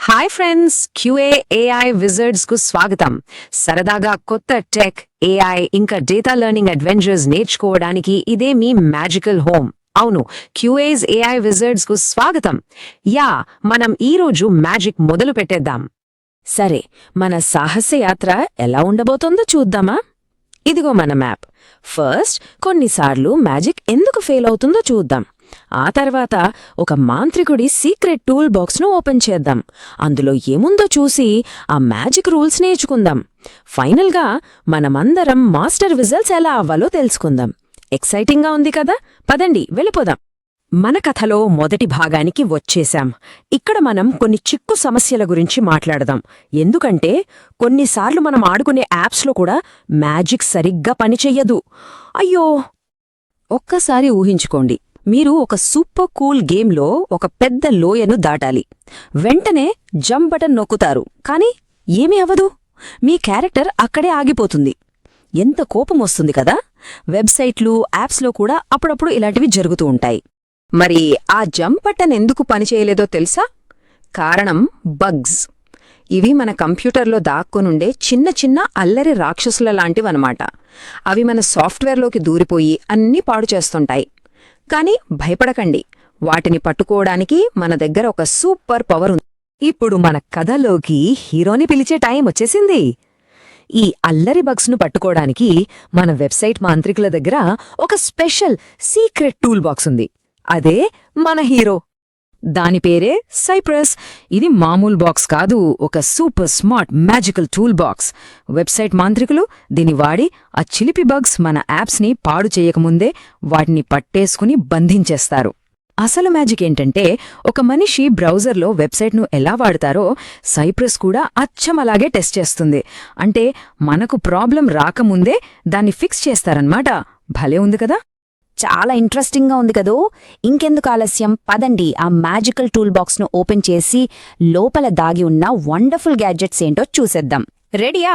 Hi friends, QA AI Wizards కు స్వాగతం. సరదాగా కొత్త టెక్, ఏఐ ఇంకా డేటా లెర్నింగ్ అడ్వెంచర్స్ నేర్చుకోవడానికి ఇదే మీ మ్యాజికల్ హోమ్. అవును, క్యూఏస్ ఏఐ విజర్డ్స్ కు స్వాగతం. మనం ఈరోజు మ్యాజిక్ మొదలు పెట్టేద్దాం. సరే, మన సాహసయాత్ర ఎలా ఉండబోతోందో చూద్దామా? ఇదిగో మన మ్యాప్. ఫస్ట్ కొన్నిసార్లు మ్యాజిక్ ఎందుకు ఫెయిల్ అవుతుందో చూద్దాం. ఆ తర్వాత ఒక మాంత్రికుడి సీక్రెట్ టూల్ బాక్స్ను ఓపెన్ చేద్దాం. అందులో ఏముందో చూసి ఆ మ్యాజిక్ రూల్స్ నేర్చుకుందాం. ఫైనల్గా మనమందరం మాస్టర్ విజల్స్ ఎలా అవ్వాలో తెలుసుకుందాం. ఎక్సైటింగ్గా ఉంది కదా? పదండి వెళ్ళిపోదాం. మన కథలో మొదటి భాగానికి వచ్చేశాం. ఇక్కడ మనం కొన్ని చిక్కు సమస్యల గురించి మాట్లాడదాం. ఎందుకంటే కొన్నిసార్లు మనం ఆడుకునే యాప్స్లో కూడా మ్యాజిక్ సరిగ్గా పనిచెయ్యదు. అయ్యో, ఒక్కసారి ఊహించుకోండి, మీరు ఒక సూపర్ కూల్ గేమ్లో ఒక పెద్ద లోయను దాటాలి. వెంటనే జంప్ బటన్ నొక్కుతారు, కానీ ఏమీ అవ్వదు. మీ క్యారెక్టర్ అక్కడే ఆగిపోతుంది. ఎంత కోపమొస్తుంది కదా? వెబ్సైట్లు, యాప్స్లో కూడా అప్పుడప్పుడు ఇలాంటివి జరుగుతూ ఉంటాయి. మరి ఆ జంప్ బటన్ ఎందుకు పనిచేయలేదో తెలుసా? కారణం బగ్స్. ఇవి మన కంప్యూటర్లో దాక్కునుండే చిన్న చిన్న అల్లరి రాక్షసుల లాంటివన్నమాట. అవి మన సాఫ్ట్వేర్లోకి దూరిపోయి అన్నీ పాడు చేస్తుంటాయి. కానీ భయపడకండి, వాటిని పట్టుకోవడానికి మన దగ్గర ఒక సూపర్ పవర్ ఉంది. ఇప్పుడు మన కథలోకి హీరోని పిలిచే టైం వచ్చేసింది. ఈ అల్లరి బగ్స్ను పట్టుకోవడానికి మన వెబ్సైట్ మాంత్రికుల దగ్గర ఒక స్పెషల్ సీక్రెట్ టూల్ బాక్స్ ఉంది. అదే మన హీరో. దాని పేరే సైప్రస్. ఇది మామూలు బాక్స్ కాదు, ఒక super smart magical tool box. Website మాంత్రికులు దీని వాడి ఆ చిలిపి బగ్స్ మన యాప్స్ని పాడు చేయకముందే వాటిని పట్టేసుకుని బంధించేస్తారు. అసలు మ్యాజిక్ ఏంటంటే, ఒక మనిషి బ్రౌజర్లో వెబ్సైట్ను ఎలా వాడతారో సైప్రస్ కూడా అచ్చం అలాగే టెస్ట్ చేస్తుంది. అంటే మనకు ప్రాబ్లం రాకముందే దాన్ని ఫిక్స్ చేస్తారన్మాట. భలే ఉంది కదా? చాలా ఇంట్రెస్టింగ్గా ఉంది కదూ. ఇంకెందుకు ఆలస్యం, పదండి ఆ మ్యాజికల్ టూల్ బాక్స్ను ఓపెన్ చేసి లోపల దాగి ఉన్న వండర్ఫుల్ గ్యాడ్జెట్స్ ఏంటో చూసేద్దాం. రెడీయా?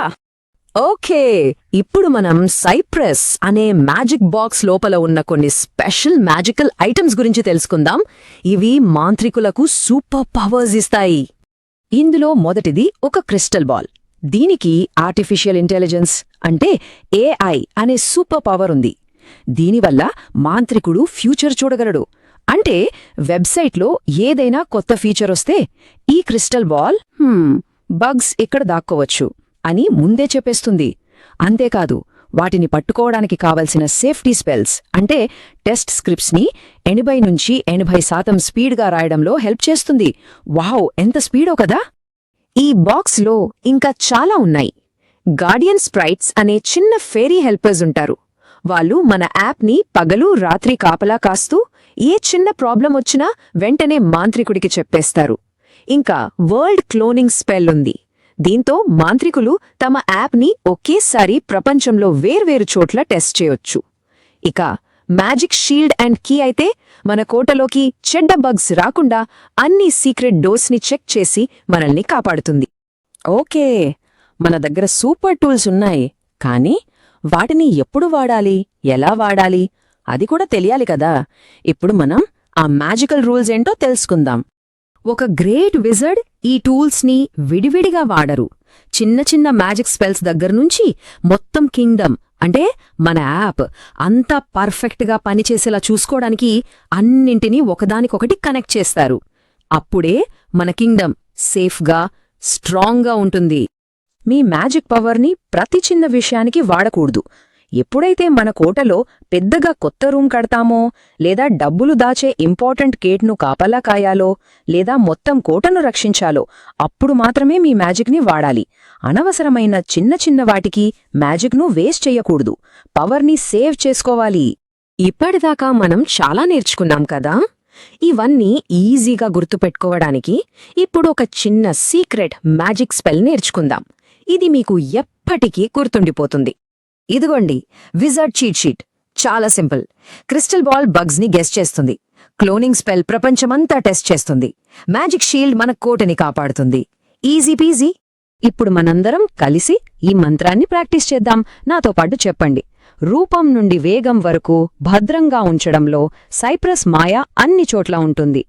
ఓకే, ఇప్పుడు మనం సైప్రస్ అనే మ్యాజిక్ బాక్స్ లోపల ఉన్న కొన్ని స్పెషల్ మ్యాజికల్ ఐటమ్స్ గురించి తెలుసుకుందాం. ఇవి మాంత్రికులకు సూపర్ పవర్స్ ఇస్తాయి. ఇందులో మొదటిది ఒక క్రిస్టల్ బాల్. దీనికి ఆర్టిఫిషియల్ ఇంటెలిజెన్స్ అంటే ఏఐ అనే సూపర్ పవర్ ఉంది. దీనివల్ల మాంత్రికుడు ఫ్యూచర్ చూడగలడు. అంటే వెబ్సైట్లో ఏదైనా కొత్త ఫీచర్ వస్తే ఈ క్రిస్టల్ బాల్ బగ్స్ ఇక్కడ దాక్కోవచ్చు అని ముందే చెప్పేస్తుంది. అంతేకాదు, వాటిని పట్టుకోవడానికి కావలసిన సేఫ్టీ స్పెల్స్ అంటే టెస్ట్ స్క్రిప్ట్స్ని 80 నుంచి 80% స్పీడ్గా రాయడంలో హెల్ప్ చేస్తుంది. వావ్, ఎంత స్పీడో కదా! ఈ బాక్స్లో ఇంకా చాలా ఉన్నాయి. గార్డియన్ స్ప్రైట్స్ అనే చిన్న ఫేరీ హెల్పర్స్ ఉంటారు. వాళ్ళు మన యాప్ని పగలు రాత్రి కాపలా కాస్తూ ఏ చిన్న ప్రాబ్లం వచ్చినా వెంటనే మాంత్రికుడికి చెప్పేస్తారు. ఇంకా వరల్డ్ క్లోనింగ్ స్పెల్ ఉంది. దీంతో మాంత్రికులు తమ యాప్ని ఒకేసారి ప్రపంచంలో వేర్వేరు చోట్ల టెస్ట్ చేయొచ్చు. ఇక మ్యాజిక్ షీల్డ్ అండ్ కీ అయితే మన కోటలోకి చెడ్డ బగ్స్ రాకుండా అన్ని సీక్రెట్ డోర్స్ని చెక్ చేసి మనల్ని కాపాడుతుంది. ఓకే, మన దగ్గర సూపర్ టూల్స్ ఉన్నాయి, కానీ వాటిని ఎప్పుడు వాడాలి, ఎలా వాడాలి అది కూడా తెలియాలి కదా. ఇప్పుడు మనం ఆ మ్యాజికల్ రూల్స్ ఏంటో తెలుసుకుందాం. ఒక గ్రేట్ విజర్డ్ ఈ టూల్స్ని విడివిడిగా వాడరు. చిన్న చిన్న మ్యాజిక్ స్పెల్స్ దగ్గర్నుంచి మొత్తం కింగ్డమ్ అంటే మన యాప్ అంతా పర్ఫెక్ట్గా పనిచేసేలా చూసుకోవడానికి అన్నింటినీ ఒకదానికొకటి కనెక్ట్ చేస్తారు. అప్పుడే మన కింగ్డమ్ సేఫ్గా, స్ట్రాంగ్గా ఉంటుంది. మీ మ్యాజిక్ పవర్ని ప్రతి చిన్న విషయానికి వాడకూడదు. ఎప్పుడైతే మన కోటలో పెద్దగా కొత్త రూమ్ కడతామో, లేదా డబ్బులు దాచే ఇంపార్టెంట్ గేట్ను కాపలా కాయాలో, లేదా మొత్తం కోటను రక్షించాలో అప్పుడు మాత్రమే మీ మ్యాజిక్ని వాడాలి. అనవసరమైన చిన్న చిన్న వాటికి మ్యాజిక్ను వేస్ట్ చెయ్యకూడదు. పవర్ని సేవ్ చేసుకోవాలి. ఇప్పటిదాకా మనం చాలా నేర్చుకున్నాం కదా. ఇవన్నీ ఈజీగా గుర్తుపెట్టుకోవడానికి ఇప్పుడు ఒక చిన్న సీక్రెట్ మ్యాజిక్ స్పెల్ నేర్చుకుందాం. ఇది మీకు ఎప్పటికీ గుర్తుండిపోతుంది. ఇదిగోండి విజర్డ్ చీట్ షీట్. చాలా సింపుల్. క్రిస్టల్ బాల్ బగ్స్ని గెస్ చేస్తుంది. క్లోనింగ్ స్పెల్ ప్రపంచమంతా టెస్ట్ చేస్తుంది. మ్యాజిక్ షీల్డ్ మన కోటని కాపాడుతుంది. Easy PG. ఇప్పుడు మనందరం కలిసి ఈ మంత్రాన్ని ప్రాక్టీస్ చేద్దాం. నాతో పాటు చెప్పండి. రూపం నుండి వేగం వరకు భద్రంగా ఉంచడంలో సైప్రస్ మాయ అన్ని చోట్ల ఉంటుంది.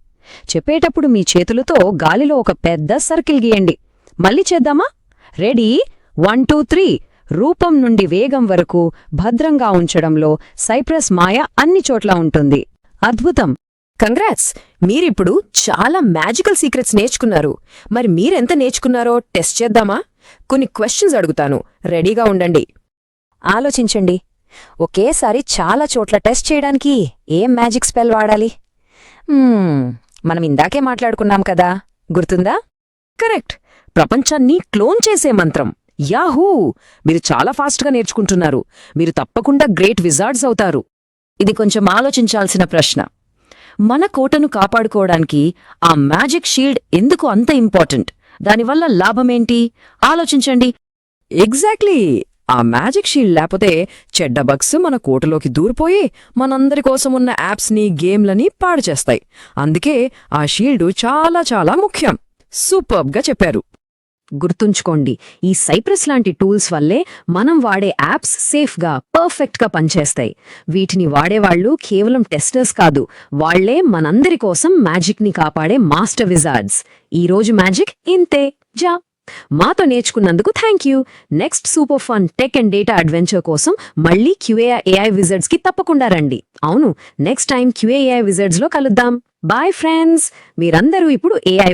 చెప్పేటప్పుడు మీ చేతులతో గాలిలో ఒక పెద్ద సర్కిల్ గీయండి. మళ్ళీ చేద్దామా? రెడీ? 1 2 3. రూపం నుండి వేగం వరకు భద్రంగా ఉంచడంలో సైప్రస్ మాయ అన్ని చోట్ల ఉంటుంది. అద్భుతం! కంగ్రాట్స్! మీరిప్పుడు చాలా మ్యాజికల్ సీక్రెట్స్ నేర్చుకున్నారు. మరి మీరెంత నేర్చుకున్నారో టెస్ట్ చేద్దామా? కొన్ని క్వశ్చన్స్ అడుగుతాను, రెడీగా ఉండండి. ఆలోచించండి. ఒకేసారి చాలా చోట్ల టెస్ట్ చేయడానికి ఏం మ్యాజిక్ స్పెల్ వాడాలి? మనం ఇందాకే మాట్లాడుకున్నాం కదా, గుర్తుందా? కరెక్ట్! ప్రపంచాన్ని క్లోన్ చేసే మంత్రం. యాహూ! మీరు చాలా ఫాస్ట్గా నేర్చుకుంటున్నారు. మీరు తప్పకుండా గ్రేట్ విజార్డ్స్ అవుతారు. ఇది కొంచెం ఆలోచించాల్సిన ప్రశ్న. మన కోటను కాపాడుకోవడానికి ఆ మ్యాజిక్ షీల్డ్ ఎందుకు అంత ఇంపార్టెంట్? దానివల్ల లాభమేంటి? ఆలోచించండి. ఎగ్జాక్ట్లీ! ఆ మ్యాజిక్ షీల్డ్ లేకపోతే చెడ్డ బగ్స్ మన కోటలోకి దూరిపోయి మనందరి కోసం ఉన్న యాప్స్ని, గేమ్లని పాడు చేస్తాయి. అందుకే ఆ షీల్డు చాలా చాలా ముఖ్యం. సూపర్బ్గా చెప్పారు. గుర్తుంచుకోండి, ఈ సైప్రస్ లాంటి టూల్స్ వల్లే మనం వాడే యాప్స్ సేఫ్గా, పర్ఫెక్ట్గా పనిచేస్తాయి. వీటిని వాడేవాళ్లు కేవలం టెస్టర్స్ కాదు, వాళ్లే మనందరి కోసం మ్యాజిక్ని కాపాడే మాస్టర్ విజార్డ్స్. ఈరోజు మ్యాజిక్ ఇంతే. జా! మాతో నేర్చుకున్నందుకు thank you. Next super fun tech and data adventure కోసం మళ్ళీ QAI విజార్డ్స్కి తప్పకుండా రండి. అవును, నెక్స్ట్ టైం QAI విజార్డ్స్లో కలుద్దాం. Bye friends! మీరందరూ ఇప్పుడు AI